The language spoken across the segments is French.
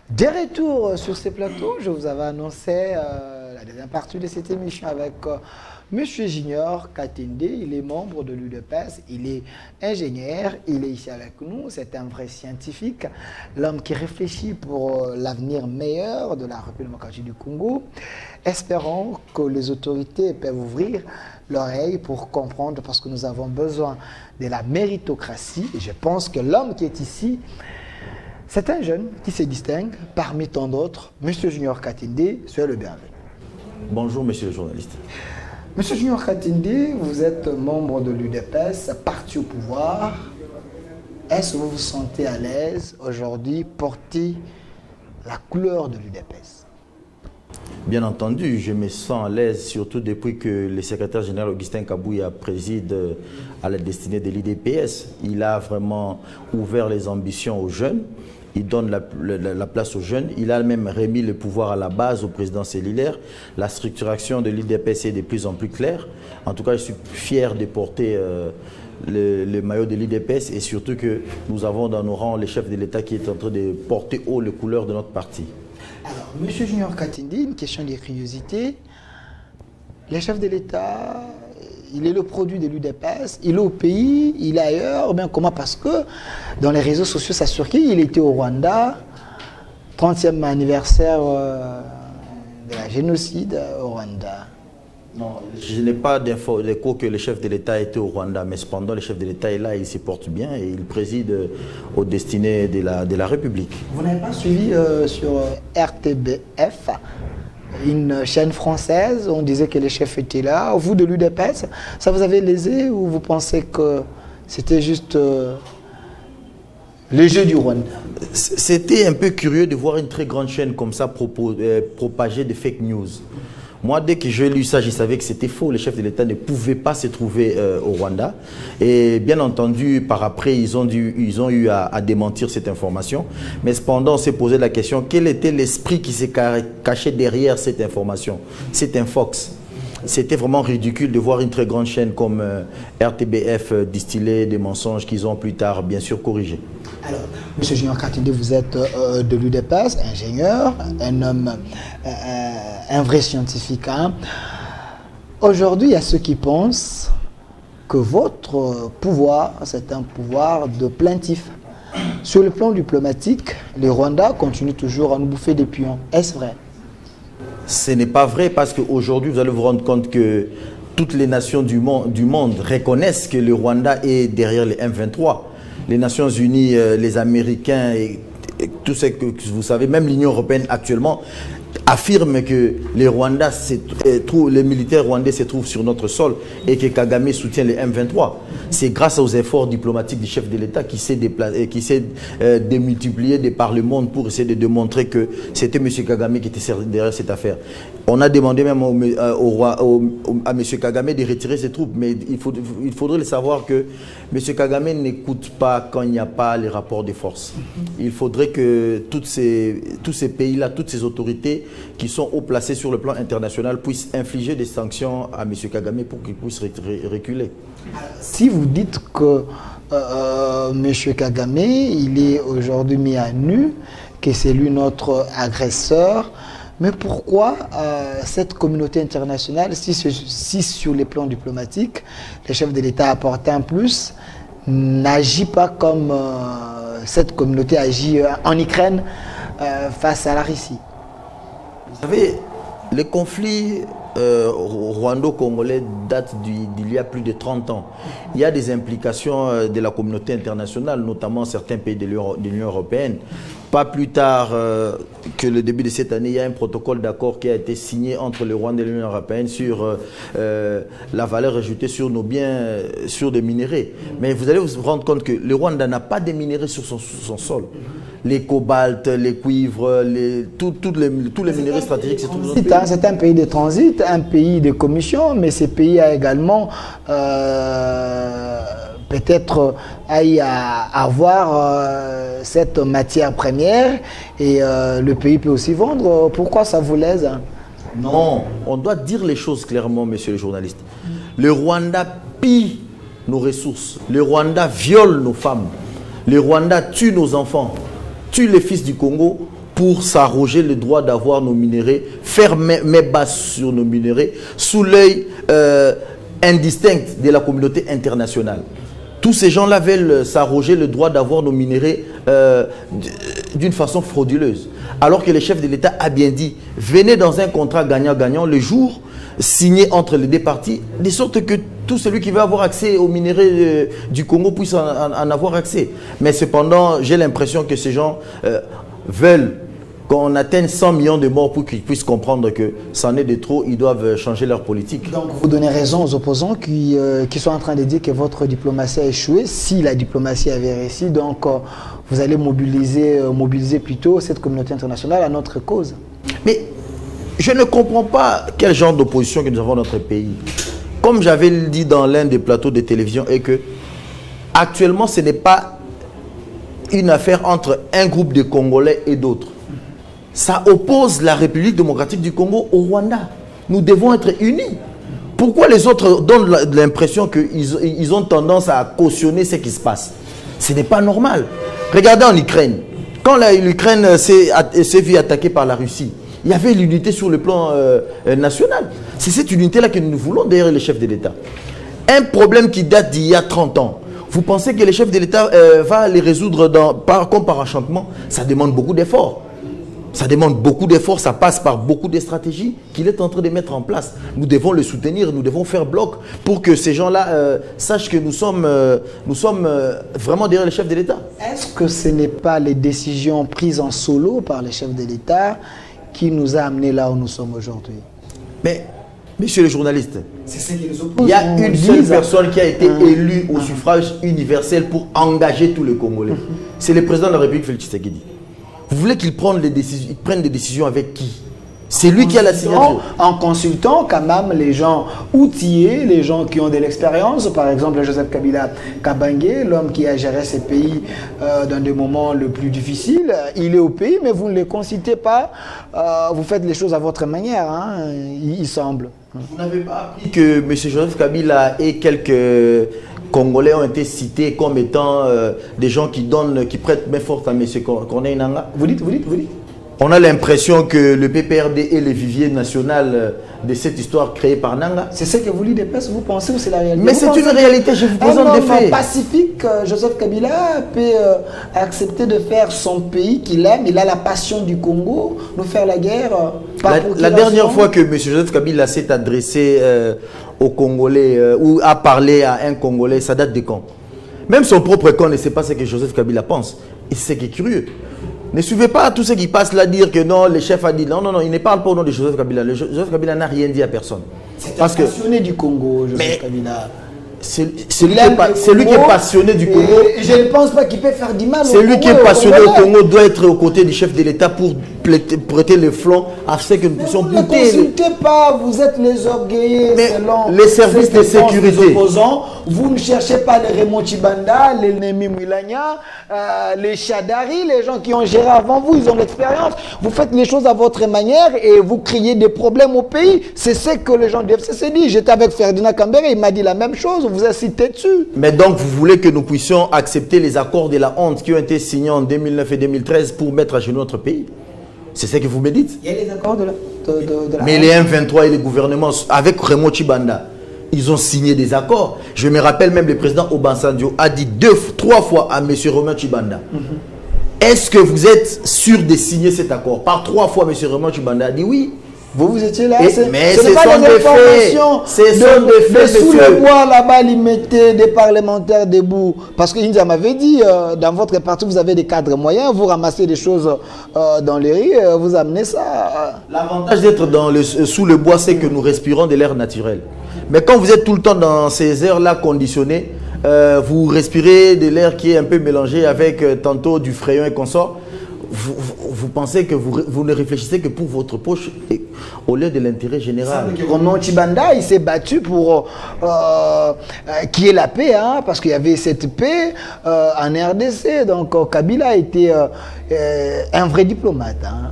De retour sur ces plateaux, je vous avais annoncé la deuxième partie de cette émission avec M. Junior Katende. Il est membre de l'UDPS, il est ingénieur, il est ici avec nous. C'est un vrai scientifique, l'homme qui réfléchit pour l'avenir meilleur de la République démocratique du Congo. Espérons que les autorités peuvent ouvrir l'oreille pour comprendre, parce que nous avons besoin de la méritocratie. Et je pense que l'homme qui est ici, c'est un jeune qui se distingue parmi tant d'autres. Monsieur Junior Katende, soyez le bienvenu. Bonjour, monsieur le journaliste. Monsieur Junior Katende, vous êtes membre de l'UDPS, parti au pouvoir. Est-ce que vous vous sentez à l'aise aujourd'hui porter la couleur de l'UDPS? Bien entendu, je me sens à l'aise, surtout depuis que le secrétaire général Augustin Kabouya préside à la destinée de l'UDPS. Il a vraiment ouvert les ambitions aux jeunes. Il donne la place aux jeunes. Il a même remis le pouvoir à la base au président cellulaire. La structuration de l'UDPS est de plus en plus claire. En tout cas, je suis fier de porter le maillot de l'UDPS et surtout que nous avons dans nos rangs le chef de l'État qui est en train de porter haut les couleurs de notre parti. Alors, M. Junior Katende, une question de curiosité. Le chef de l'État, il est le produit de l'UDPS, il est au pays, il est ailleurs. Bien comment? Parce que dans les réseaux sociaux, ça surquille. Il était au Rwanda, 30e anniversaire de la génocide au Rwanda. Non, je n'ai pas d'écho que le chef de l'État était au Rwanda, mais cependant le chef de l'État est là, il s'y porte bien et il préside aux destinées de la République. Vous n'avez pas suivi sur RTBF, une chaîne française, on disait que le chef était là. Vous de l'UDPS, ça vous avait lésé ou vous pensez que c'était juste le jeu du Rwanda? C'était un peu curieux de voir une très grande chaîne comme ça propager des fake news. Moi, dès que j'ai lu ça, je savais que c'était faux. Le chef de l'État ne pouvait pas se trouver au Rwanda. Et bien entendu, par après, ils ont eu à démentir cette information. Mais cependant, on s'est posé la question, quel était l'esprit qui s'est caché derrière cette information? C'est un Fox. C'était vraiment ridicule de voir une très grande chaîne comme RTBF distiller des mensonges qu'ils ont plus tard, bien sûr, corrigés. Alors, M. Junior Katende, vous êtes de l'UDPS, ingénieur, un homme, un vrai scientifique. Hein. Aujourd'hui, il y a ceux qui pensent que votre pouvoir, c'est un pouvoir de plaintif. Sur le plan diplomatique, les Rwandais continuent toujours à nous bouffer des pions. Est-ce vrai? Ce n'est pas vrai parce qu'aujourd'hui, vous allez vous rendre compte que toutes les nations du monde reconnaissent que le Rwanda est derrière les M23. Les Nations Unies, les Américains et tout ce que vous savez, même l'Union européenne actuellement, affirme que les militaires rwandais se trouvent sur notre sol et que Kagame soutient les M23. C'est grâce aux efforts diplomatiques du chef de l'État qui s'est démultiplié de par le monde pour essayer de démontrer que c'était M. Kagame qui était derrière cette affaire. On a demandé même à M. Kagame de retirer ses troupes, mais il faudrait le savoir que M. Kagame n'écoute pas quand il n'y a pas les rapports de force. Il faudrait que tous ces pays-là, toutes ces autorités qui sont haut placés sur le plan international puissent infliger des sanctions à M. Kagame pour qu'il puisse reculer. Si vous dites que M. Kagame, il est aujourd'hui mis à nu, que c'est lui notre agresseur, mais pourquoi cette communauté internationale, si sur les plans diplomatiques, le chef de l'État apporte un plus, n'agit pas comme cette communauté agit en Ukraine face à la Russie? Vous savez, le conflit rwando-congolais date d'il y a plus de 30 ans. Il y a des implications de la communauté internationale, notamment certains pays de l'Union européenne. Pas plus tard que le début de cette année, il y a un protocole d'accord qui a été signé entre le Rwanda et l'Union européenne sur la valeur ajoutée sur nos biens, sur des minéraux. Mais vous allez vous rendre compte que le Rwanda n'a pas de minéraux sur son sol. Les cobaltes, les cuivres, tous les minéraux stratégiques, c'est tout. C'est un pays de transit, un pays de commission, mais ce pays a également peut-être à avoir cette matière première et le pays peut aussi vendre. Pourquoi ça vous lèse? Non, on doit dire les choses clairement, monsieur le journaliste. Le Rwanda pille nos ressources. Le Rwanda viole nos femmes. Le Rwanda tue nos enfants, tue les fils du Congo pour s'arroger le droit d'avoir nos minéraux, faire mes bases sur nos minéraux sous l'œil indistinct de la communauté internationale. Tous ces gens-là veulent s'arroger le droit d'avoir nos minéraux d'une façon frauduleuse. Alors que le chef de l'État a bien dit, venez dans un contrat gagnant-gagnant le jour signé entre les deux parties, de sorte que tout celui qui veut avoir accès aux minéraux du Congo puisse en avoir accès. Mais cependant, j'ai l'impression que ces gens veulent qu'on atteigne 100 millions de morts pour qu'ils puissent comprendre que ça en est de trop, ils doivent changer leur politique. Donc vous donnez raison aux opposants qui sont en train de dire que votre diplomatie a échoué. Si la diplomatie avait réussi, donc vous allez mobiliser plutôt cette communauté internationale à notre cause. Mais je ne comprends pas quel genre d'opposition que nous avons dans notre pays. Comme j'avais dit dans l'un des plateaux de télévision, et que actuellement ce n'est pas une affaire entre un groupe de Congolais et d'autres. Ça oppose la République démocratique du Congo au Rwanda. Nous devons être unis. Pourquoi les autres donnent l'impression qu'ils ont tendance à cautionner ce qui se passe? Ce n'est pas normal. Regardez en Ukraine. Quand l'Ukraine s'est vue attaquée par la Russie, il y avait l'unité sur le plan national. C'est cette unité-là que nous voulons derrière les chefs de l'État. Un problème qui date d'il y a 30 ans. Vous pensez que les chefs de l'État va les résoudre comme par enchantement? Ça demande beaucoup d'efforts. Ça demande beaucoup d'efforts, ça passe par beaucoup de stratégies qu'il est en train de mettre en place. Nous devons le soutenir, nous devons faire bloc pour que ces gens-là sachent que nous sommes vraiment derrière les chefs de l'État. Est-ce que ce n'est pas les décisions prises en solo par les chefs de l'État qui nous a amenés là où nous sommes aujourd'hui? Mais, messieurs les journalistes, il y a une seule personne qui a été élue au suffrage universel pour engager tous les Congolais. C'est le président de la République, Félix Tshisekedi. Vous voulez qu'il prenne des décisions avec qui? C'est lui qui a la signature. En consultant quand même les gens outillés, les gens qui ont de l'expérience. Par exemple, Joseph Kabila Kabange, l'homme qui a géré ces pays dans des moments les plus difficiles. Il est au pays, mais vous ne les consultez pas. Vous faites les choses à votre manière, hein, il semble. Vous n'avez pas appris que M. Joseph Kabila et quelques Congolais ont été cités comme étant des gens qui prêtent main forte à M. Corneille Nangaa? Vous dites. On a l'impression que le PPRD est le vivier national de cette histoire créée par Nangaa. C'est ce que vous dites des presse, vous pensez ou c'est la réalité? Mais c'est une réalité, je vous présente des faits. Pacifique, Joseph Kabila peut accepter de faire son pays qu'il aime. Il a la passion du Congo, nous faire la guerre. La dernière fois que M. Joseph Kabila s'est adressé aux Congolais ou a parlé à un Congolais, ça date de quand? Même son propre camp ne sait pas ce que Joseph Kabila pense. Et c'est ce qui est curieux. Ne suivez pas tous ceux qui passent là dire que non, le chef a dit non, il ne parle pas au nom de Joseph Kabila. Joseph Kabila n'a rien dit à personne. C'est un passionné du Congo, Joseph Kabila. C'est lui qui est passionné du Congo. Je ne pense pas qu'il peut faire du mal au Congo. C'est lui qui est passionné au Congo, doit être aux côtés du chef de l'État pour prêter le flanc à ce que nous puissions buter. Ne consultez pas, vous êtes les orgueillés selon les services de sécurité. Vous ne cherchez pas les Raymond Tshibanda, les Némi Mwilanya, les Chadari, les gens qui ont géré avant vous, ils ont l'expérience. Vous faites les choses à votre manière et vous créez des problèmes au pays. C'est ce que les gens du FCC disent. J'étais avec Ferdinand Kambere, il m'a dit la même chose. Vous avez cité dessus. Mais donc, vous voulez que nous puissions accepter les accords de la honte qui ont été signés en 2009 et 2013 pour mettre à genoux notre pays? C'est ce que vous me dites? Il y a les accords de la Mais les M23 et les gouvernements, avec Raymond Tshibanda, ils ont signé des accords. Je me rappelle même le président Obasanjo a dit 2-3 fois à M. Raymond Tshibanda, est-ce que vous êtes sûr de signer cet accord? Par 3 fois, M. Raymond Tshibanda a dit oui. Vous étiez là, mais ce sont des faits. Ce sont des faits, sous le bois, là-bas, ils mettaient des parlementaires debout. Parce qu'India m'avait dit, dans votre parti, vous avez des cadres moyens, vous ramassez des choses dans les rues, vous amenez ça. L'avantage d'être sous le bois, c'est que nous respirons de l'air naturel. Mais quand vous êtes tout le temps dans ces airs-là conditionnés, vous respirez de l'air qui est un peu mélangé avec tantôt du frayon et consort. Vous pensez que vous ne réfléchissez que pour votre poche au lieu de l'intérêt général. Raymond Tshibanda, il s'est battu pour qu'il y ait la paix, hein, parce qu'il y avait cette paix en RDC. Donc Kabila était un vrai diplomate. Hein.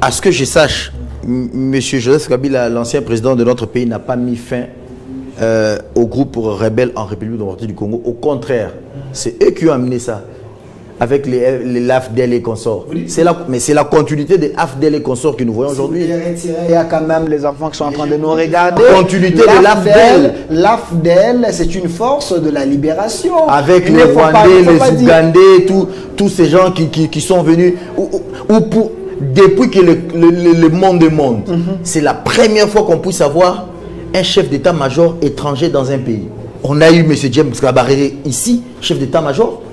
À ce que je sache, M. Joseph Kabila, l'ancien président de notre pays, n'a pas mis fin au groupe rebelle en République démocratique du Congo. Au contraire, c'est eux qui ont amené ça. avec les l'AFDEL et consorts. Mais c'est la continuité des AFDEL et consorts que nous voyons aujourd'hui. Il y a quand même les enfants qui sont en train de nous regarder. La continuité de l'AFDEL. L'AFDEL, c'est une force de la libération. Avec les Rwandais, les Ougandais, tous ces gens qui sont venus, depuis que le monde est monde, c'est la première fois qu'on puisse avoir un chef d'état-major étranger dans un pays. On a eu M. James Kabaré ici, chef d'état-major.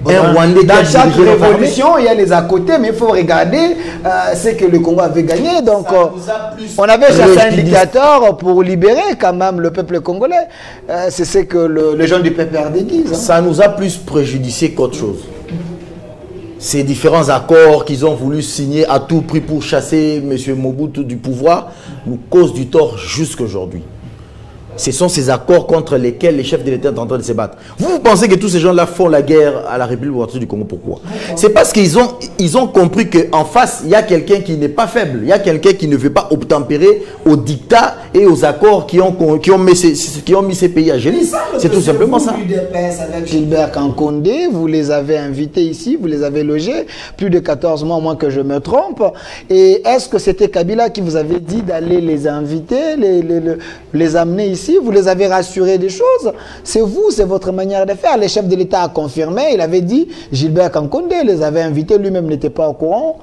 Dans chaque révolution, il y a les à côté, mais il faut regarder ce que le Congo avait gagné. Donc, on avait cherché un dictateur pour libérer quand même le peuple congolais. C'est ce que les gens du PPRD disent. Ça nous a plus préjudicié qu'autre chose. Ces différents accords qu'ils ont voulu signer à tout prix pour chasser M. Mobutu du pouvoir nous causent du tort jusqu'à aujourd'hui. Ce sont ces accords contre lesquels les chefs de l'État sont en train de se battre. Vous pensez que tous ces gens-là font la guerre à la République démocratique du Congo? Pourquoi? C'est parce qu'ils ont compris qu'en face, il y a quelqu'un qui n'est pas faible. Il y a quelqu'un qui ne veut pas obtempérer aux dictats et aux accords qui ont mis ces pays à gérer. C'est tout simplement ça. Avec Gilbert Kankondé, vous les avez invités ici, vous les avez logés, plus de 14 mois, moins que je me trompe. Et est-ce que c'était Kabila qui vous avait dit d'aller les inviter, les amener ici? Vous les avez rassurés des choses. C'est vous, c'est votre manière de faire. Le chef de l'État a confirmé, il avait dit, Gilbert Kankondé les avait invités, lui-même n'était pas au courant.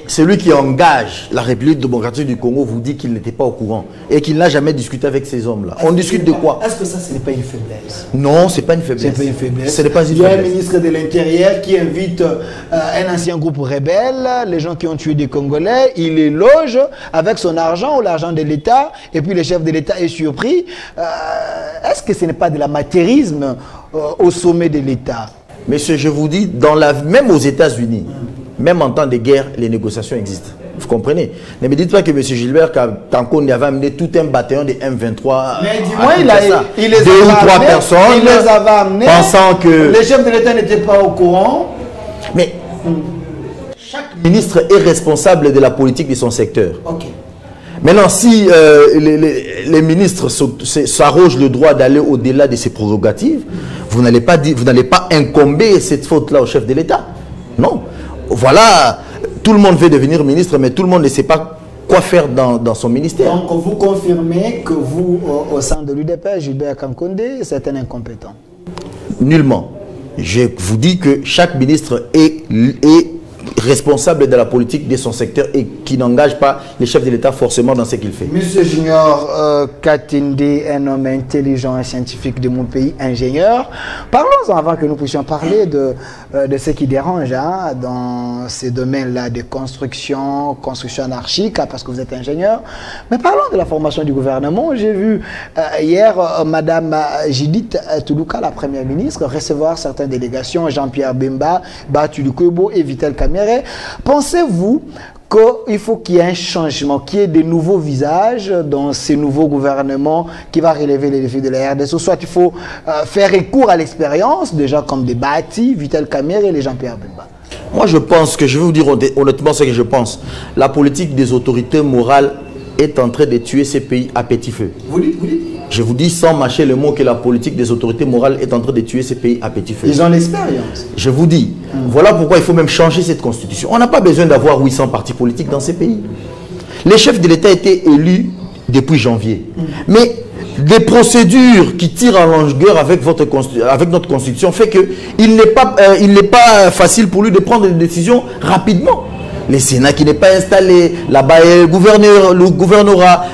Celui qui engage la République démocratique du Congo vous dit qu'il n'était pas au courant et qu'il n'a jamais discuté avec ces hommes-là. On discute de quoi? Est-ce que ça, ce n'est pas une faiblesse? Non, ce n'est pas une faiblesse. Ce n'est pas une faiblesse. Ce n'est pas une Il y a faiblesse. un ministre de l'Intérieur qui invite un ancien groupe rebelle, les gens qui ont tué des Congolais, il les loge avec son argent ou l'argent de l'État, et puis le chef de l'État est surpris. Est-ce que ce n'est pas de l'amateurisme au sommet de l'État? Monsieur, je vous dis, même aux États-Unis, même en temps de guerre, les négociations existent. Vous comprenez? Ne me dites pas que M. Gilbert Kankondé avait amené tout un bataillon de M23. Mais dis-moi, il les deux ou trois personnes, il les avait amenés, pensant que les chefs de l'État n'étaient pas au courant. Mais chaque ministre est responsable de la politique de son secteur. Ok. Maintenant, si les ministres s'arrogent le droit d'aller au-delà de ses prérogatives, vous n'allez pas incomber cette faute-là au chef de l'État. Non. Voilà, tout le monde veut devenir ministre, mais tout le monde ne sait pas quoi faire dans son ministère. Donc, vous confirmez que vous, au sein de l'UDPS, Gilbert Kankondé, c'est un incompétent? Nullement. Je vous dis que chaque ministre est responsable de la politique de son secteur et qui n'engage pas les chefs de l'État forcément dans ce qu'il fait. Monsieur Junior Katende, un homme intelligent et scientifique de mon pays, ingénieur. Parlons-en avant que nous puissions parler de ce qui dérange dans ces domaines-là de construction anarchique, parce que vous êtes ingénieur. Mais parlons de la formation du gouvernement. J'ai vu hier Madame Judith Toulouka, la première ministre, recevoir certaines délégations, Jean-Pierre Bemba, Batu Lukwebo et Vital Kamerhe. Pensez-vous qu'il faut qu'il y ait un changement, qu'il y ait de nouveaux visages dans ces nouveaux gouvernements qui va relever les défis de la RDC? Soit il faut faire recours à l'expérience de gens comme des Bati, Vital Kamerhe et les Jean-Pierre Bemba. Moi, je pense que, je vais vous dire honnêtement ce que je pense. La politique des autorités morales est en train de tuer ces pays à petit feu. Vous dites? Je vous dis sans mâcher le mot que la politique des autorités morales est en train de tuer ces pays à petit feu. Ils ont l'expérience. Je vous dis, voilà pourquoi il faut même changer cette constitution. On n'a pas besoin d'avoir 800 partis politiques dans ces pays. Les chefs de l'État étaient élus depuis janvier. Mais des procédures qui tirent en longueur avec notre constitution fait qu'il n'est pas facile pour lui de prendre des décisions rapidement. Le Sénat qui n'est pas installé, là-bas le gouvernorat,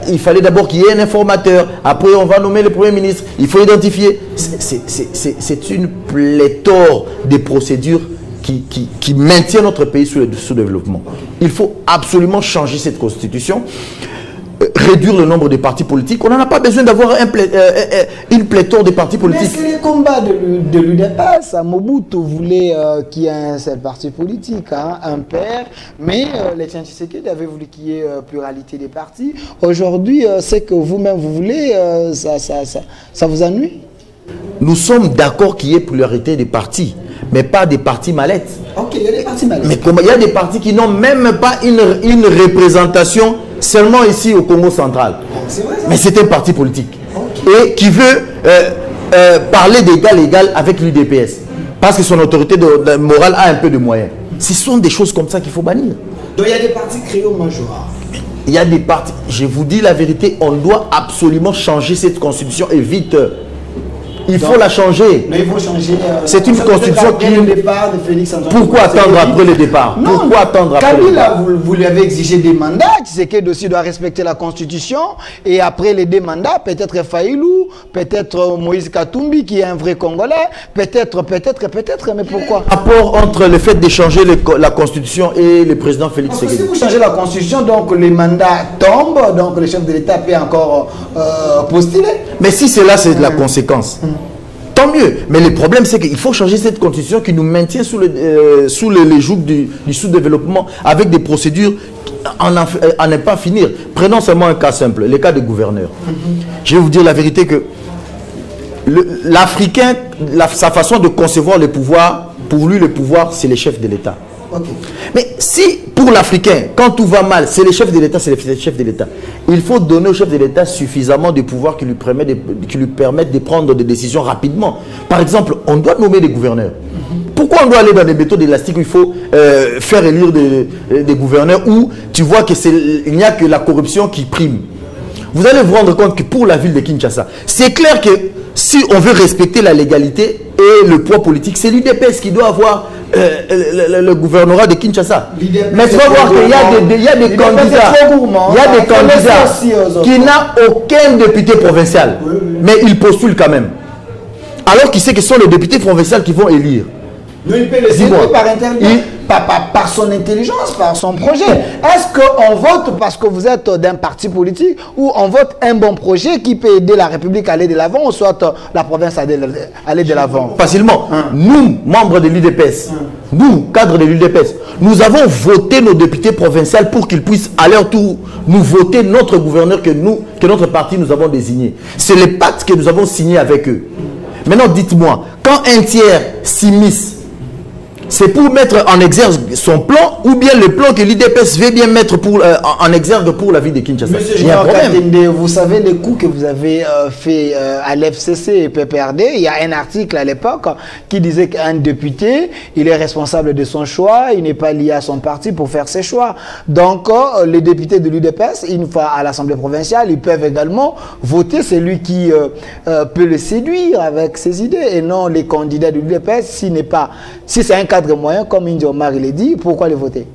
il fallait d'abord qu'il y ait un informateur, après on va nommer le Premier ministre, il faut identifier. C'est une pléthore de procédures qui maintient notre pays sous le sous-développement. Il faut absolument changer cette constitution, réduire le nombre de partis politiques. On n'en a pas besoin d'avoir une pléthore de partis politiques. Mais c'est le combat de l'UDPS. Mobutu voulait qu'il y ait un seul parti politique, un père, mais les Tshisekedi avaient voulu qu'il y ait pluralité des partis. Aujourd'hui, c'est que vous-même vous voulez, ça vous ennuie? Nous sommes d'accord qu'il y ait pluralité des partis, mais pas des partis mallettes. Ok, il y a des partis mallettes. Mais il y a des partis qui n'ont même pas une représentation seulement ici au Congo central. C'est vrai, ça? Mais c'est un parti politique. Okay. Et qui veut parler d'égal à égal avec l'UDPS. parce que son autorité morale a un peu de moyens. Ce sont des choses comme ça qu'il faut bannir. Donc il y a des partis créés au major. Il y a des partis, je vous dis la vérité, on doit absolument changer cette constitution et vite. Il faut la changer. Mais il faut changer. C'est une constitution qui... Le départ de Félix Antoine. Pourquoi attendre après le départ? Non, pourquoi attendre après le départ? Vous lui avez exigé des mandats. Tshisekedi aussi doit respecter la constitution. Et après les 2 mandats, peut-être Faïlou, peut-être Moïse Katumbi qui est un vrai Congolais. Peut-être, mais pourquoi? Rapport entre le fait de changer la constitution et le président Félix Tshisekedi. Si vous changez la constitution, donc les mandats tombent, donc le chef de l'État peut encore postuler. Mais si cela c'est de la conséquence, tant mieux. Mais le problème c'est qu'il faut changer cette constitution qui nous maintient sous les jougs du sous-développement avec des procédures à ne pas finir. Prenons seulement un cas simple, le cas des gouverneurs. Je vais vous dire la vérité que l'Africain, sa façon de concevoir le pouvoir, pour lui le pouvoir c'est les chefs de l'État. Okay. Mais si pour l'Africain, quand tout va mal, c'est les chefs de l'État, c'est les chefs de l'État, il faut donner au chef de l'État suffisamment de pouvoir qui lui permettent de prendre des décisions rapidement. Par exemple, on doit nommer des gouverneurs. Pourquoi on doit aller dans des méthodes élastiques où il faut faire élire des gouverneurs où tu vois qu'il n'y a que la corruption qui prime? Vous allez vous rendre compte que pour la ville de Kinshasa, c'est clair que si on veut respecter la légalité et le poids politique, c'est l'UDPS qui doit avoir le gouvernorat de Kinshasa. Mais tu vas voir qu'il y a des candidats, qui n'ont aucun député provincial, mais ils postulent quand même. Alors qu'il sait que ce sont les députés provinciaux qui vont élire. Non, il peut les aider par internet, par son intelligence, par son projet. Est-ce qu'on vote parce que vous êtes d'un parti politique ou on vote un bon projet qui peut aider la République à aller de l'avant ou soit la province à aller de l'avant? Facilement. Nous, membres de l'UDPS, nous, cadres de l'UDPS, nous avons voté nos députés provinciaux pour qu'ils puissent à leur tour nous voter notre gouverneur que notre parti nous avons désigné. C'est le pacte que nous avons signé avec eux. Maintenant, dites-moi, quand un tiers s'immisce, c'est pour mettre en exergue son plan ou bien le plan que l'IDPS veut bien mettre en exergue pour la ville de Kinshasa? Monsieur Junior Katende, vous savez les coups que vous avez fait à l'FCC et PPRD. Il y a un article à l'époque qui disait qu'un député, il est responsable de son choix, il n'est pas lié à son parti pour faire ses choix. Donc, les députés de l'UDPS, une fois à l'Assemblée provinciale, ils peuvent également voter celui qui peut le séduire avec ses idées et non les candidats de l'UDPS si c'est un cadre moyen, comme India Omar il est dit, pourquoi le voter?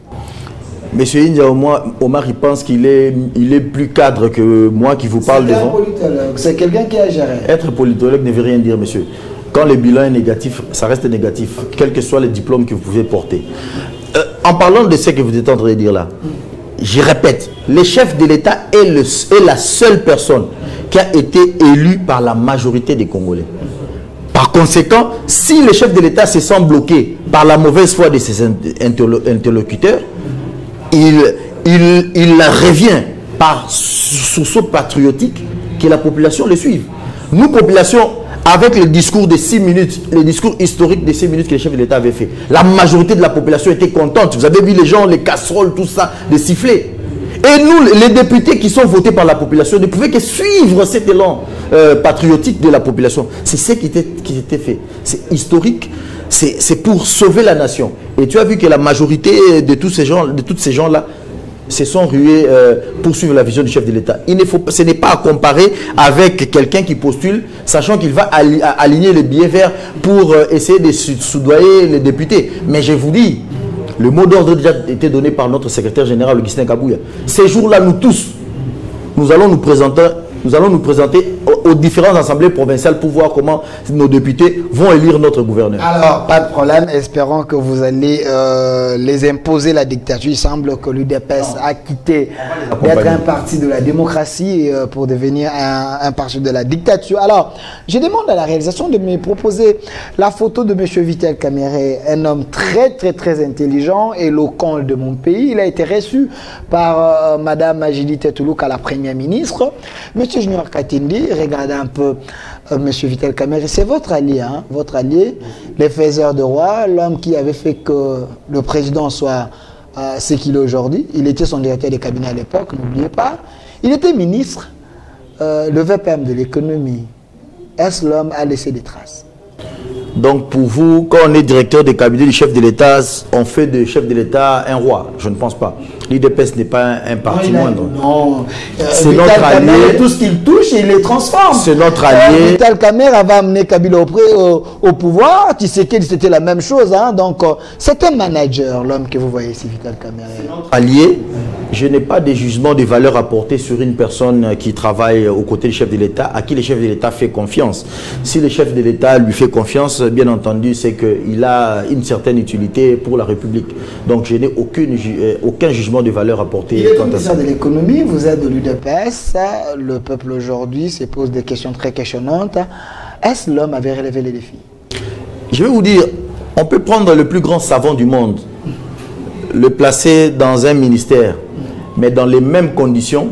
Monsieur India Omar, il pense qu'il est plus cadre que moi qui vous parle devant. C'est quelqu'un qui a géré. Être politologue ne veut rien dire, monsieur. Quand le bilan est négatif, ça reste négatif, quels que soient les diplômes que vous pouvez porter. En parlant de ce que vous êtes en train de dire là, je répète, le chef de l'État est la seule personne qui a été élue par la majorité des Congolais. Par conséquent, si le chef de l'État se sent bloqué par la mauvaise foi de ses interlocuteurs, il revient par sursaut patriotique que la population le suive. Nous, population, avec le discours de 6 minutes, le discours historique de 6 minutes que le chef de l'État avait fait, la majorité de la population était contente. Vous avez vu les gens, les casseroles, tout ça, les sifflets. Et nous, les députés qui sont votés par la population ne pouvaient que suivre cet élan patriotique de la population. C'est ce qui était fait. C'est historique, c'est pour sauver la nation. Et tu as vu que la majorité de tous ces gens-là se sont rués pour suivre la vision du chef de l'État. Ce n'est pas à comparer avec quelqu'un qui postule, sachant qu'il va aligner les billets verts pour essayer de soudoyer les députés. Mais je vous dis, le mot d'ordre a déjà été donné par notre secrétaire général, Augustin Kabouya. Ces jours-là, nous tous, nous allons nous présenter aux différentes assemblées provinciales pour voir comment nos députés vont élire notre gouverneur. Alors, pas de problème. Espérons que vous allez les imposer la dictature. Il semble que l'UDPS a quitté d'être un parti de la démocratie pour devenir un parti de la dictature. Alors, je demande à la réalisation de me proposer la photo de M. Vital Kamerhe, un homme très intelligent et éloquent de mon pays. Il a été reçu par Mme Majidi Tetoulouk, la première ministre. M. Junior Katende, regardez un peu M. Vital Kamerhe, c'est votre allié, hein, votre allié, le faiseur de roi, l'homme qui avait fait que le président soit ce qu'il est aujourd'hui. Il était son directeur de cabinet à l'époque, n'oubliez pas. Il était ministre, le VPM de l'économie. Est-ce l'homme a laissé des traces? Donc pour vous, quand on est directeur de cabinet du chef de l'État, on fait du chef de l'État un roi. Je ne pense pas. L'IDPS n'est pas un parti moindre. Non, c'est notre allié. Tout ce qu'il touche, il les transforme. C'est notre allié. Vital Kamerhe va amener Kabila au pouvoir. Tshisekedi, c'était la même chose. Hein. Donc c'est un manager, l'homme que vous voyez ici, Vital Kamerhe. Allié. Je n'ai pas de jugement de valeur à porter sur une personne qui travaille aux côtés du chef de l'État, à qui le chef de l'État fait confiance. Si le chef de l'État lui fait confiance, bien entendu, c'est qu'il a une certaine utilité pour la République. Donc je n'ai aucun jugement de valeur à porter. Il est ministre de l'économie, vous êtes de l'UDPS, le peuple aujourd'hui se pose des questions très questionnantes. Est-ce l'homme avait relevé les défis? Je vais vous dire, on peut prendre le plus grand savant du monde, le placer dans un ministère, mais dans les mêmes conditions,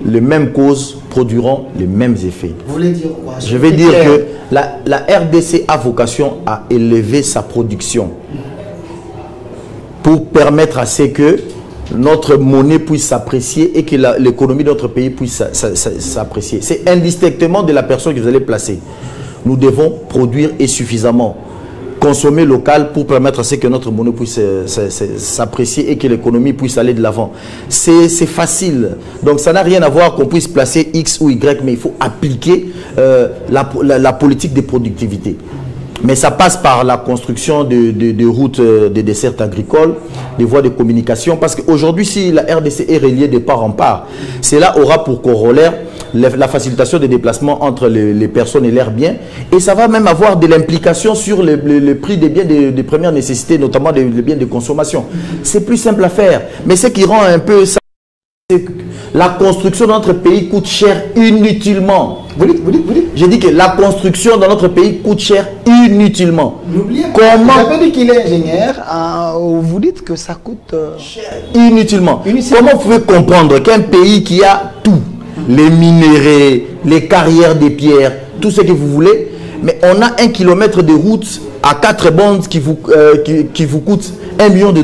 les mêmes causes produiront les mêmes effets. Vous voulez dire quoi? Je vais dire que la RDC a vocation à élever sa production pour permettre à ce que notre monnaie puisse s'apprécier et que l'économie de notre pays puisse s'apprécier. C'est indistinctement de la personne que vous allez placer. Nous devons produire et suffisamment. Consommer local pour permettre à ce que notre monnaie puisse s'apprécier et que l'économie puisse aller de l'avant. C'est facile. Donc ça n'a rien à voir qu'on puisse placer X ou Y, mais il faut appliquer la politique de productivité. Mais ça passe par la construction de routes, de dessertes agricoles, des voies de communication. Parce qu'aujourd'hui, si la RDC est reliée de part en part, cela aura pour corollaire la facilitation des déplacements entre les personnes et leurs biens. Et ça va même avoir de l'implication sur le prix des biens de première nécessité, notamment des biens de consommation. C'est plus simple à faire. Mais ce qui rend un peu ça, c'est que la construction de notre pays coûte cher inutilement. Vous dites. J'ai dit que la construction dans notre pays coûte cher inutilement. N'oubliez pas, vous avez dit qu'il est ingénieur, vous dites que ça coûte cher inutilement. Comment vous pouvez comprendre qu'un pays qui a tout, les minéraux, les carrières des pierres, tout ce que vous voulez, mais on a 1 kilomètre de route à 4 bandes qui vous coûte $1 million.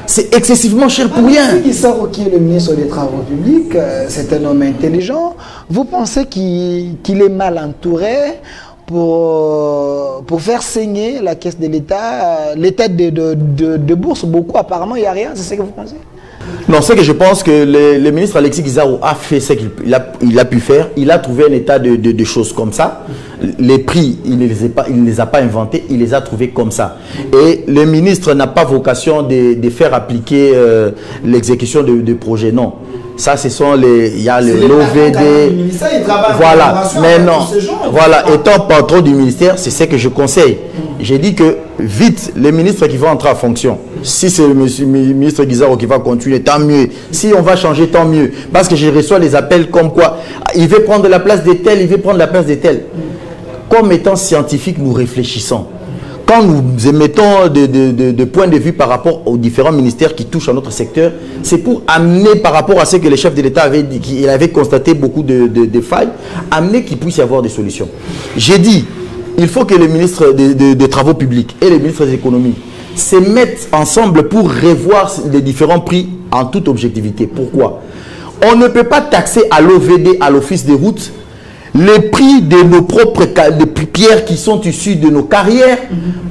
C'est excessivement cher pour rien. Qui sort qui est le ministre des Travaux publics, c'est un homme intelligent. Vous pensez qu'il est mal entouré pour faire saigner la caisse de l'État, les têtes de bourse, beaucoup apparemment, il n'y a rien, c'est ce que vous pensez? Non, c'est que je pense que le ministre Alexis Guizarro a fait ce qu'il a pu faire. Il a trouvé un état de choses comme ça. Les prix, il ne les a pas inventés, il les a trouvés comme ça. Et le ministre n'a pas vocation de faire appliquer l'exécution de projets, non. Ça, ce sont il y a l'OVD. Voilà, mais non. Voilà, étant patron du ministère, c'est ce que je conseille. J'ai dit que vite, les ministres qui vont entrer en fonction, si c'est le ministre Guizarro qui va continuer, tant mieux. Si on va changer, tant mieux. Parce que je reçois des appels comme quoi il veut prendre la place de tel, il veut prendre la place de tel. Comme étant scientifique, nous réfléchissons. Quand nous émettons de points de vue par rapport aux différents ministères qui touchent à notre secteur, c'est pour amener par rapport à ce que le chef de l'État avait dit, qu'il avait constaté beaucoup de failles, amener qu'il puisse y avoir des solutions. J'ai dit, il faut que les ministres des Travaux publics et les ministres de l'Économie se mettent ensemble pour revoir les différents prix en toute objectivité. Pourquoi? On ne peut pas taxer à l'OVD, à l'Office des routes, les prix de nos propres pierres qui sont issues de nos carrières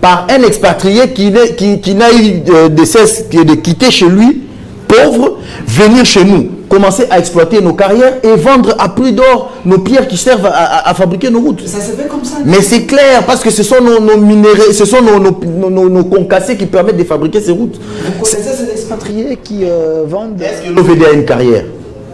par un expatrié qui n'a eu de cesse de quitter chez lui, pauvre, venir chez nous, commencer à exploiter nos carrières et vendre à prix d'or nos pierres qui servent à fabriquer nos routes. Ça se fait comme ça. Mais c'est clair, parce que ce sont nos minéraux, ce sont nos concassés qui permettent de fabriquer ces routes. Vous connaissez ces expatriés qui vendent... Est-ce que l'OVD a une carrière?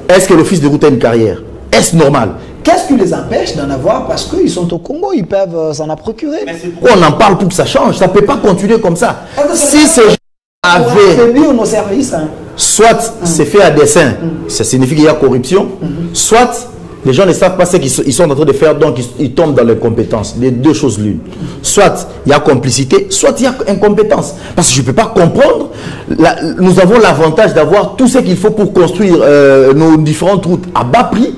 Est-ce que l'Office de route a une carrière? Est-ce normal? Qu'est-ce qui les empêche d'en avoir? Parce qu'ils sont au Congo, ils peuvent s'en procurer. On en parle pour que ça change. Ça ne peut pas continuer comme ça. Si ces gens avaient... nos services, hein. Soit c'est fait à dessein, ça signifie qu'il y a corruption, soit les gens ne savent pas ce qu'ils sont en train de faire, donc ils tombent dans les compétences. Les deux choses l'une. Soit il y a complicité, soit il y a incompétence. Parce que je ne peux pas comprendre. Nous avons l'avantage d'avoir tout ce qu'il faut pour construire nos différentes routes à bas prix,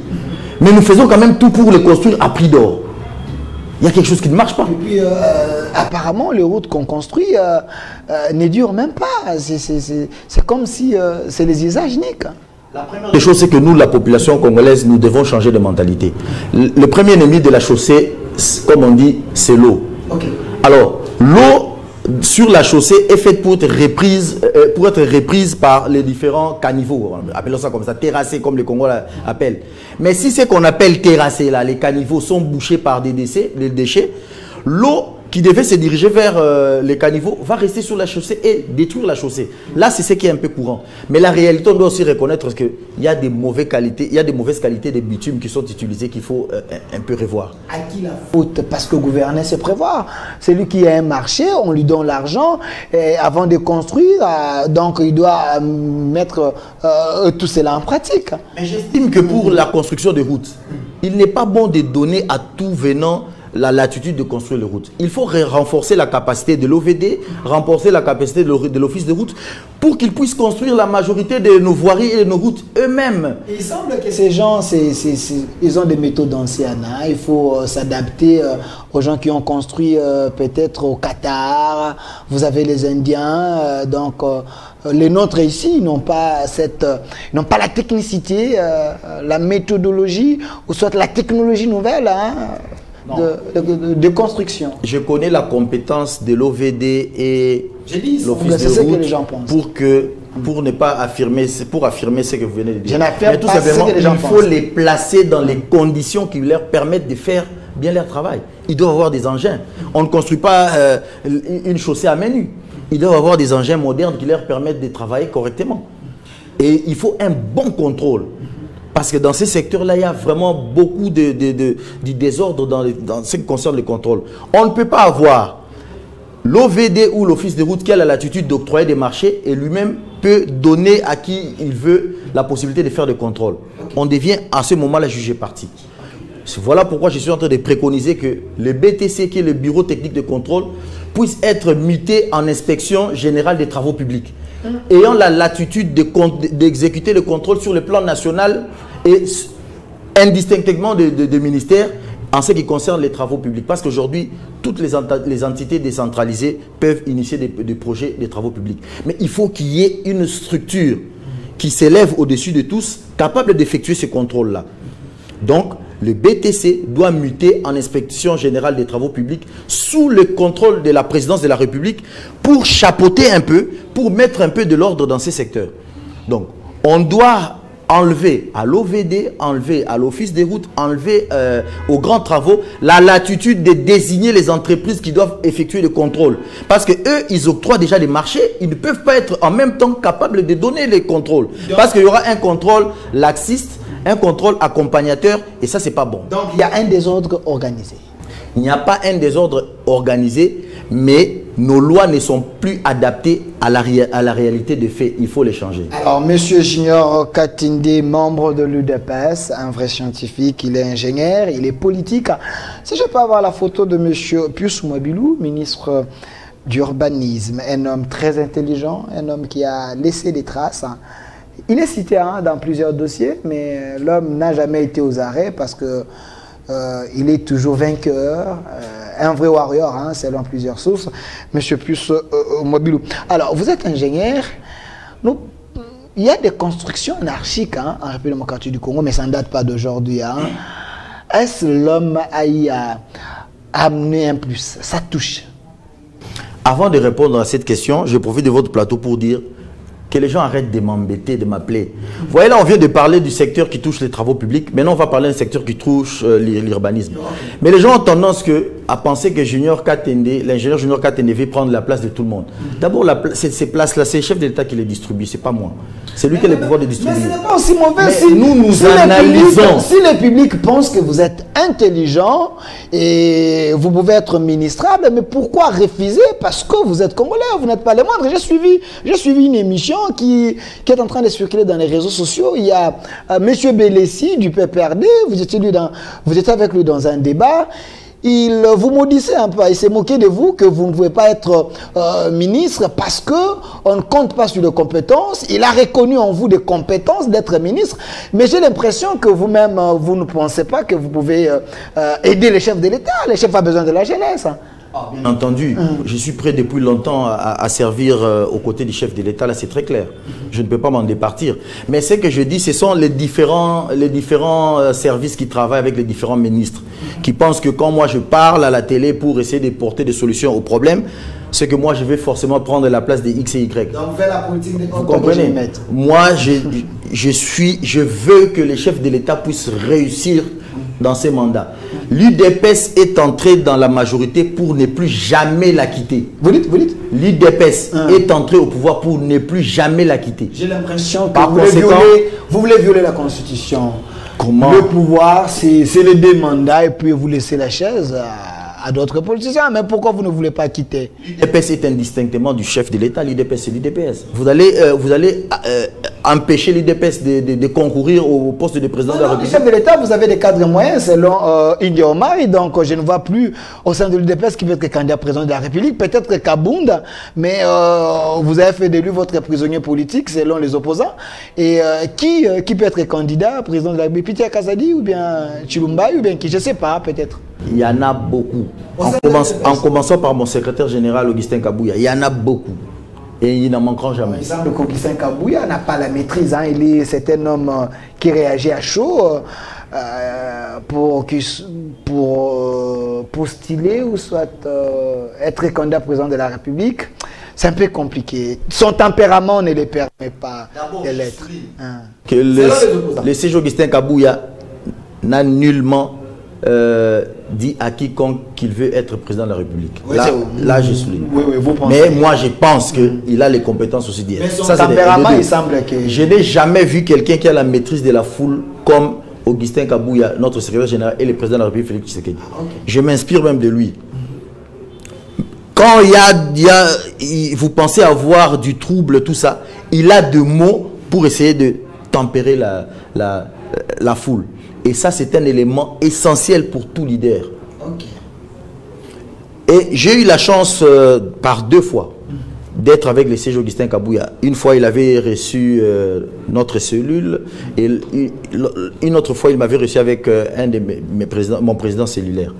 mais nous faisons quand même tout pour les construire à prix d'or. Il y a quelque chose qui ne marche pas. Et puis, apparemment, les routes qu'on construit ne durent même pas. C'est comme si c'est les usages uniques. La première des choses, c'est que nous, la population congolaise, nous devons changer de mentalité. Le premier ennemi de la chaussée, comme on dit, c'est l'eau. Okay. Alors, l'eau sur la chaussée est faite pour être reprise par les différents caniveaux, appelons ça comme ça, terrassés comme les Congolais l'appellent. Mais si c'est qu'on appelle terrassés, là, les caniveaux sont bouchés par des déchets, l'eau qui devait se diriger vers les caniveaux va rester sur la chaussée et détruire la chaussée. Là, c'est ce qui est un peu courant. Mais la réalité, on doit aussi reconnaître qu'il y a des mauvaises qualités, des bitumes qui sont utilisés qu'il faut un peu revoir. À qui la faute? Parce que gouverner, c'est prévoir. Celui qui a un marché, on lui donne l'argent avant de construire, donc il doit mettre tout cela en pratique. Mais j'estime que pour la construction de routes, il n'est pas bon de donner à tout venant la latitude de construire les routes. Il faut renforcer la capacité de l'OVD, renforcer la capacité de l'Office de route pour qu'ils puissent construire la majorité de nos voiries et de nos routes eux-mêmes. Il semble que ces gens, ils ont des méthodes anciennes. Hein. Il faut s'adapter aux gens qui ont construit peut-être au Qatar. Vous avez les Indiens, donc les nôtres ici n'ont pas la technicité, la méthodologie, ou soit la technologie nouvelle. Hein. De construction. Je connais la compétence de l'OVD et l'Office de route pour ne pas affirmer, pour affirmer ce que vous venez de dire. Mais tout simplement, il faut les placer dans les conditions qui leur permettent de faire bien leur travail. Ils doivent avoir des engins. On ne construit pas une chaussée à main nue. Ils doivent avoir des engins modernes qui leur permettent de travailler correctement. Et il faut un bon contrôle. Parce que dans ces secteurs-là, il y a vraiment beaucoup de désordre dans ce qui concerne le contrôle. On ne peut pas avoir l'OVD ou l'Office de route qui a la latitude d'octroyer des marchés et lui-même peut donner à qui il veut la possibilité de faire des contrôles. On devient à ce moment-là jugé parti. Voilà pourquoi je suis en train de préconiser que le BTC, qui est le Bureau technique de contrôle, puisse être muté en inspection générale des travaux publics, ayant la latitude d'exécuter le contrôle sur le plan national et indistinctement de ministères en ce qui concerne les travaux publics. Parce qu'aujourd'hui, toutes les entités décentralisées peuvent initier des projets de travaux publics. Mais il faut qu'il y ait une structure qui s'élève au-dessus de tous, capable d'effectuer ce contrôle-là. Donc, le BTC doit muter en inspection générale des travaux publics sous le contrôle de la présidence de la République pour chapeauter un peu, pour mettre un peu de l'ordre dans ces secteurs. Donc, on doit enlever à l'OVD, enlever à l'Office des routes, enlever aux grands travaux la latitude de désigner les entreprises qui doivent effectuer le contrôle. Parce que eux, ils octroient déjà des marchés, ils ne peuvent pas être en même temps capables de donner les contrôles. Parce qu'il y aura un contrôle laxiste, un contrôle accompagnateur, et ça, c'est pas bon. Donc, il y a un désordre organisé. Il n'y a pas un désordre organisé, mais nos lois ne sont plus adaptées à la réalité des faits. Il faut les changer. Alors, M. Junior Katinde, membre de l'UDPS, un vrai scientifique, il est ingénieur, il est politique. Si je peux avoir la photo de M. Pius Mwabilou, ministre d'urbanisme, un homme très intelligent, un homme qui a laissé des traces. Il est cité dans plusieurs dossiers, mais l'homme n'a jamais été aux arrêts parce que il est toujours vainqueur, un vrai warrior, selon plusieurs sources. Monsieur Pius Mwabilou. Alors, vous êtes ingénieur. Il y a des constructions anarchiques en République démocratique du Congo, mais ça ne date pas d'aujourd'hui. Est-ce l'homme a amené un plus? Ça touche. Avant de répondre à cette question, je profite de votre plateau pour dire que les gens arrêtent de m'embêter, de m'appeler. Vous voyez, là, on vient de parler du secteur qui touche les travaux publics. Maintenant, on va parler d'un secteur qui touche l'urbanisme. Mais les gens ont tendance à penser que l'ingénieur Junior Katinde veut prendre la place de tout le monde. D'abord, ces places-là, c'est le chef de l'État qui les distribue, c'est pas moi. C'est lui qui a le pouvoir de distribuer. Mais ce n'est pas aussi mauvais mais nous analysons. Si le public pense que vous êtes intelligent et vous pouvez être ministrable, mais pourquoi refuser? Parce que vous êtes Congolais, vous n'êtes pas les moindres. J'ai suivi une émission qui est en train de circuler dans les réseaux sociaux. Il y a M. Belessi du PPRD, vous étiez avec lui dans un débat. Il vous maudissait un peu, il s'est moqué de vous, que vous ne pouvez pas être ministre parce qu'on ne compte pas sur les compétences. Il a reconnu en vous des compétences d'être ministre, mais j'ai l'impression que vous-même, vous ne pensez pas que vous pouvez aider les chefs de l'État. Les chefs ont besoin de la jeunesse. Bien entendu, je suis prêt depuis longtemps à servir aux côtés du chef de l'État, là c'est très clair. Je ne peux pas m'en départir. Mais ce que je dis, ce sont les différents services qui travaillent avec les différents ministres, qui pensent que quand moi je parle à la télé pour essayer de porter des solutions aux problèmes, c'est que moi je vais forcément prendre la place des X et Y. Donc faire la politique des vous comprenez? Moi je veux que les chefs de l'État puissent réussir dans ces mandats. L'UDPS est entré dans la majorité pour ne plus jamais la quitter. Vous dites l'UDPS est entré au pouvoir pour ne plus jamais la quitter. J'ai l'impression que vous voulez violer la Constitution. Comment? Le pouvoir, c'est les deux mandats et puis vous laissez la chaise à d'autres politiciens. Mais pourquoi vous ne voulez pas quitter? L'UDPS est indistinctement du chef de l'État. L'UDPS, c'est l'UDPS. Vous allez empêcher l'UDPS de concourir au poste de président de la République. Le chef de l'État, vous avez des cadres moyens selon Indy Omari. Donc, je ne vois plus au sein de l'UDPS qui veut être candidat président de la République. Peut-être que Kabounda, mais vous avez fait de lui votre prisonnier politique selon les opposants. Et qui peut être candidat président de la République? Pitié Kazadi ou bien Chilumba ou bien qui? Je ne sais pas, peut-être. Il y en a beaucoup. En commençant par mon secrétaire général Augustin Kabouya, il y en a beaucoup. Et ils n'en manqueront jamais. Il semble qu'Augustin Kabouya n'a pas la maîtrise. Hein. C'est un homme qui réagit à chaud pour postuler ou soit être candidat président de la République. C'est un peu compliqué. Son tempérament ne le permet pas de l'être. Que le siège Augustin Kabouya n'a nullement dit à quiconque qu'il veut être président de la République. Oui, là je suis. Vous pensez. Mais moi, je pense qu'il a les compétences aussi d'y être. Mais son tempérament, il semble que... Je n'ai jamais vu quelqu'un qui a la maîtrise de la foule comme Augustin Kabouya, notre secrétaire général, et le président de la République, Félix Tshisekedi. Je m'inspire même de lui. Quand vous pensez avoir du trouble, tout ça, il a des mots pour essayer de tempérer la foule. Et ça, c'est un élément essentiel pour tout leader. Et j'ai eu la chance, par 2 fois, d'être avec le siège Augustin Kabouya. Une fois, il avait reçu notre cellule, et une autre fois, il m'avait reçu avec mon président cellulaire.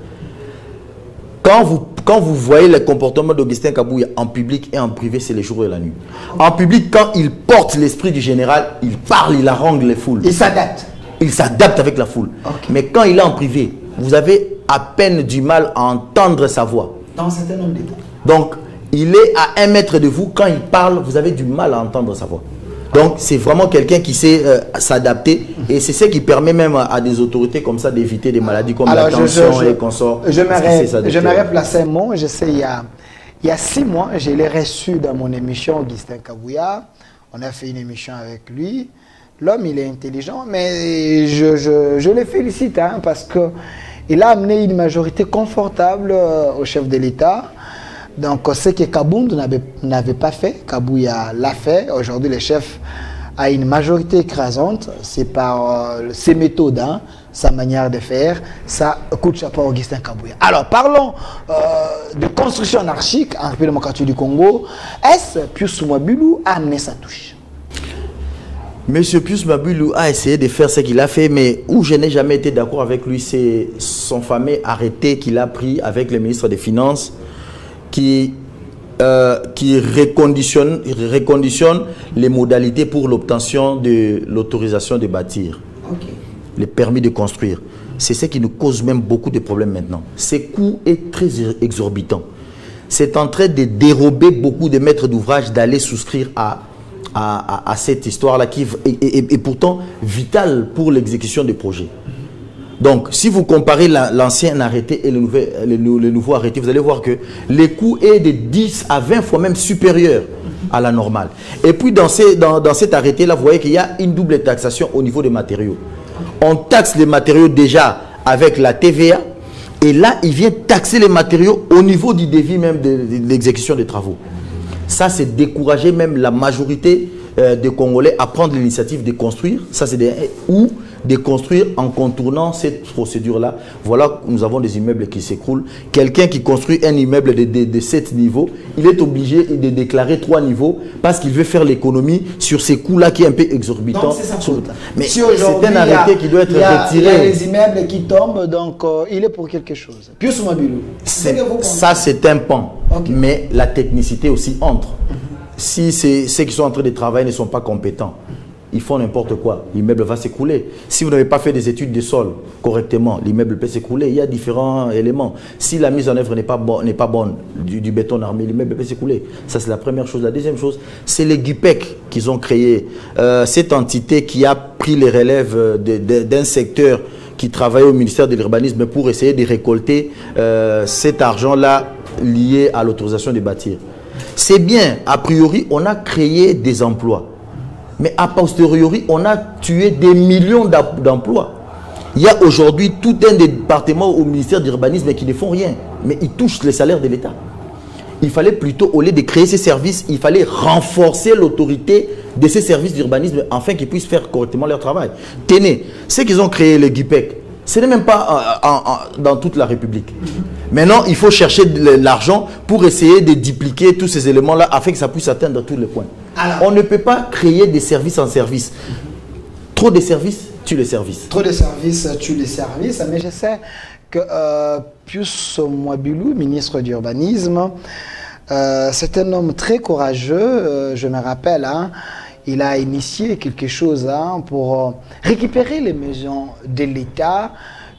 Quand vous voyez le comportement d'Augustin Kabouya en public et en privé, c'est les jours et la nuit. En public, quand il porte l'esprit du général, il parle, il harangue les foules. Il s'adapte. Il s'adapte avec la foule. Mais quand il est en privé, vous avez à peine du mal à entendre sa voix. Dans un certain nombre d'états. Donc, il est à 1 mètre de vous. Quand il parle, vous avez du mal à entendre sa voix. Donc, c'est vraiment quelqu'un qui sait s'adapter. Et c'est ce qui permet même à des autorités comme ça d'éviter des maladies comme la tension et les consorts. J'aimerais placer un mot. Je sais, il y a 6 mois, je l'ai reçu dans mon émission, Augustin Kabouya. On a fait une émission avec lui. L'homme, il est intelligent, mais je le félicite hein, parce qu'il a amené une majorité confortable au chef de l'État. Donc, ce que Kabound n'avait pas fait, Kabouya l'a fait. Aujourd'hui, le chef a une majorité écrasante. C'est par ses méthodes, hein, sa manière de faire. Ça coûte chapeau à Augustin Kabouya. Alors, parlons de construction anarchique en République démocratique du Congo. Est-ce Pius Mwabulu a amené sa touche? Monsieur Pius Mwabulu a essayé de faire ce qu'il a fait, mais où je n'ai jamais été d'accord avec lui, c'est son fameux arrêté qu'il a pris avec le ministre des Finances qui reconditionne les modalités pour l'obtention de l'autorisation de bâtir, les permis de construire. C'est ce qui nous cause même beaucoup de problèmes maintenant. Ce coût est très exorbitant. C'est en train de dérober beaucoup de maîtres d'ouvrage d'aller souscrire à cette histoire-là qui est pourtant vitale pour l'exécution des projets. Donc, si vous comparez l'ancien arrêté et le nouveau arrêté, vous allez voir que les coûts est de 10 à 20 fois même supérieurs à la normale. Et puis, dans cet arrêté-là, vous voyez qu'il y a une double taxation au niveau des matériaux. On taxe les matériaux déjà avec la TVA, et là, il vient taxer les matériaux au niveau du devis même de l'exécution des travaux. Ça, c'est décourager même la majorité des Congolais à prendre l'initiative de construire. Ça, c'est ou de construire en contournant cette procédure-là. Voilà, nous avons des immeubles qui s'écroulent. Quelqu'un qui construit un immeuble de 7 niveaux, il est obligé de déclarer 3 niveaux parce qu'il veut faire l'économie sur ces coûts-là qui est un peu exorbitant. Mais si c'est un arrêté qui doit être retiré. Il y a les immeubles qui tombent, donc il est pour quelque chose. Pius Mwabilou. Ça, c'est un pan. Okay. Mais la technicité aussi entre. Si ceux qui sont en train de travailler ne sont pas compétents, ils font n'importe quoi, l'immeuble va s'écrouler. Si vous n'avez pas fait des études de sol correctement, l'immeuble peut s'écrouler. Il y a différents éléments. Si la mise en œuvre n'est pas bonne du béton armé, l'immeuble peut s'écrouler. Ça, c'est la première chose. La deuxième chose, c'est les GUPEC qu'ils ont créé. Cette entité qui a pris les relèves d'un secteur qui travaillait au ministère de l'Urbanisme pour essayer de récolter cet argent-là lié à l'autorisation de bâtir. C'est bien, a priori, on a créé des emplois. Mais a posteriori, on a tué des millions d'emplois. Il y a aujourd'hui tout un département au ministère de l'Urbanisme qui ne font rien. Mais ils touchent les salaires de l'État. Il fallait plutôt, au lieu de créer ces services, il fallait renforcer l'autorité de ces services d'urbanisme afin qu'ils puissent faire correctement leur travail. Tenez, ceux qui ont créé le GUPEC, ce n'est même pas dans toute la République. Maintenant, il faut chercher de l'argent pour essayer de dupliquer tous ces éléments-là afin que ça puisse atteindre tous les points. Alors, on ne peut pas créer des services en service. Trop de services, tue les services. Trop de services, tue les services. Mais je sais que Pius Mwabilou, ministre d'Urbanisme, c'est un homme très courageux. Je me rappelle, hein, il a initié quelque chose pour récupérer les maisons de l'État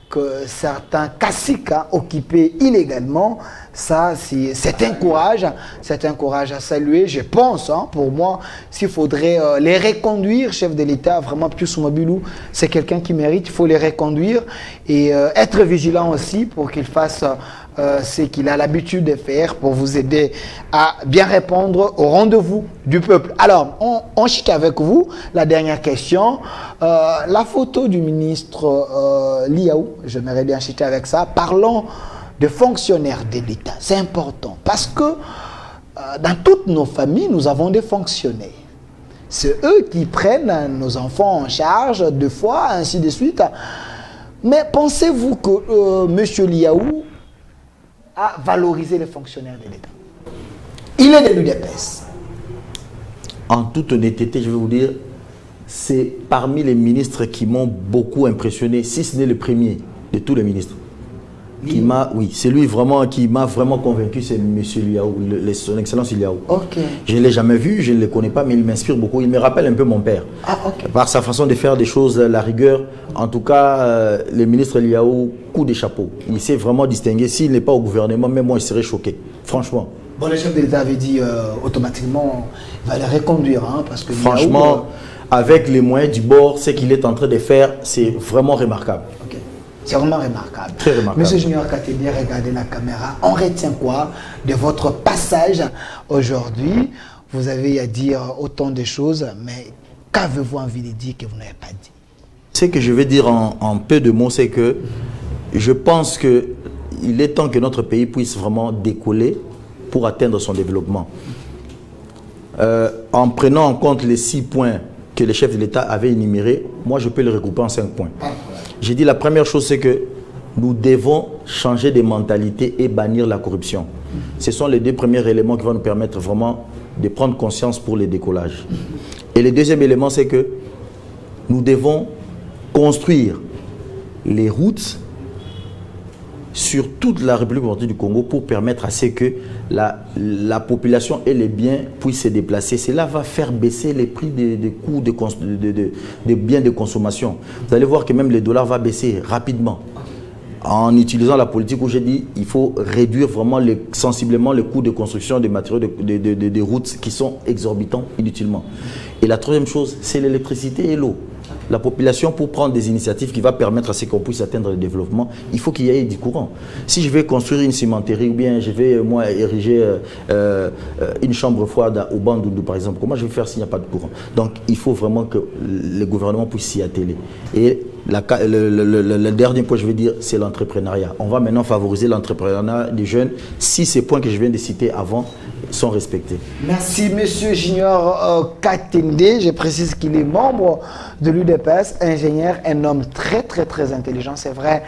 que certains caciques occupaient illégalement. Ça, c'est un courage à saluer. Je pense, pour moi, s'il faudrait les reconduire, chef de l'État, vraiment, Pius Mwabilou, c'est quelqu'un qui mérite, il faut les reconduire et être vigilant aussi pour qu'il fasse ce qu'il a l'habitude de faire pour vous aider à bien répondre au rendez-vous du peuple. Alors, on chute avec vous. La dernière question. La photo du ministre Liaou, j'aimerais bien chuter avec ça. Parlons de fonctionnaires de l'État. C'est important parce que dans toutes nos familles, nous avons des fonctionnaires. C'est eux qui prennent nos enfants en charge, deux fois, ainsi de suite. Mais pensez-vous que M. Liaou a valorisé les fonctionnaires de l'État? Il est de l'UDPS. En toute honnêteté, je vais vous dire, c'est parmi les ministres qui m'ont beaucoup impressionné, si ce n'est le premier de tous les ministres. Oui, c'est lui vraiment qui m'a vraiment convaincu, c'est M. Liaou, son Excellence Liaou. Okay. Je ne l'ai jamais vu, je ne le connais pas, mais il m'inspire beaucoup. Il me rappelle un peu mon père. Par sa façon de faire des choses, la rigueur. En tout cas, le ministre Liaou, coup de chapeau. Il s'est vraiment distingué. S'il n'est pas au gouvernement, même moi, je serais choqué. Franchement. Bon, le chef de l'État avait dit automatiquement, il va les reconduire. Parce que franchement, Liaou, avec les moyens du bord, ce qu'il est en train de faire, c'est vraiment remarquable. Okay. C'est vraiment remarquable. Très remarquable. Monsieur Junior Katende, regardez la caméra. On retient quoi de votre passage aujourd'hui? Vous avez à dire autant de choses, mais qu'avez-vous envie de dire que vous n'avez pas dit? Ce que je vais dire en peu de mots, c'est que je pense qu'il est temps que notre pays puisse vraiment décoller pour atteindre son développement. En prenant en compte les 6 points que le chef de l'État avait énumérés, moi je peux les regrouper en 5 points. J'ai dit la première chose, c'est que nous devons changer de mentalité et bannir la corruption. Ce sont les 2 premiers éléments qui vont nous permettre vraiment de prendre conscience pour le décollage. Et le deuxième élément, c'est que nous devons construire les routes sur toute la République démocratique du Congo pour permettre à ce que la population et les biens puissent se déplacer. Cela va faire baisser les prix des coûts des biens de consommation. Vous allez voir que même le dollar va baisser rapidement. En utilisant la politique où j'ai dit il faut réduire vraiment sensiblement les coûts de construction des matériaux de routes qui sont exorbitants inutilement. Et la troisième chose, c'est l'électricité et l'eau. La population, pour prendre des initiatives qui vont permettre à ce qu'on puisse atteindre le développement, il faut qu'il y ait du courant. Si je vais construire une cimenterie ou bien je vais, moi, ériger une chambre froide au Bandundu, par exemple, comment je vais faire s'il n'y a pas de courant? Donc, il faut vraiment que le gouvernement puisse s'y atteler. Et le dernier point, je vais dire, c'est l'entrepreneuriat. On va maintenant favoriser l'entrepreneuriat des jeunes. Si ces points que je viens de citer avant sont respectés. Merci, Monsieur Junior Katende. Je précise qu'il est membre de l'UDPS, ingénieur, un homme très intelligent. C'est vrai,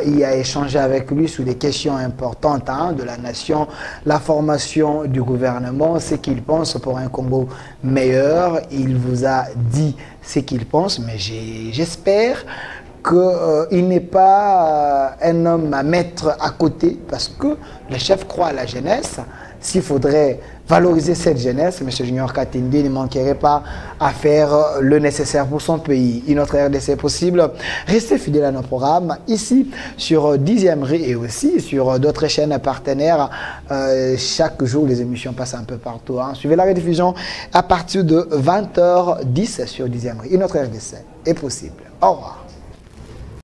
il a échangé avec lui sur des questions importantes de la nation, la formation du gouvernement, ce qu'il pense pour un Congo meilleur. Il vous a dit ce qu'il pense, mais j'espère qu'il n'est pas un homme à mettre à côté, parce que le chef croit à la jeunesse. S'il faudrait valoriser cette jeunesse, M. Junior Katende ne manquerait pas à faire le nécessaire pour son pays. Une autre RDC possible. Restez fidèles à nos programmes ici sur 10e rue et aussi sur d'autres chaînes partenaires. Chaque jour, les émissions passent un peu partout. Suivez la rediffusion à partir de 20h10 sur 10e rue. Une autre RDC est possible. Au revoir.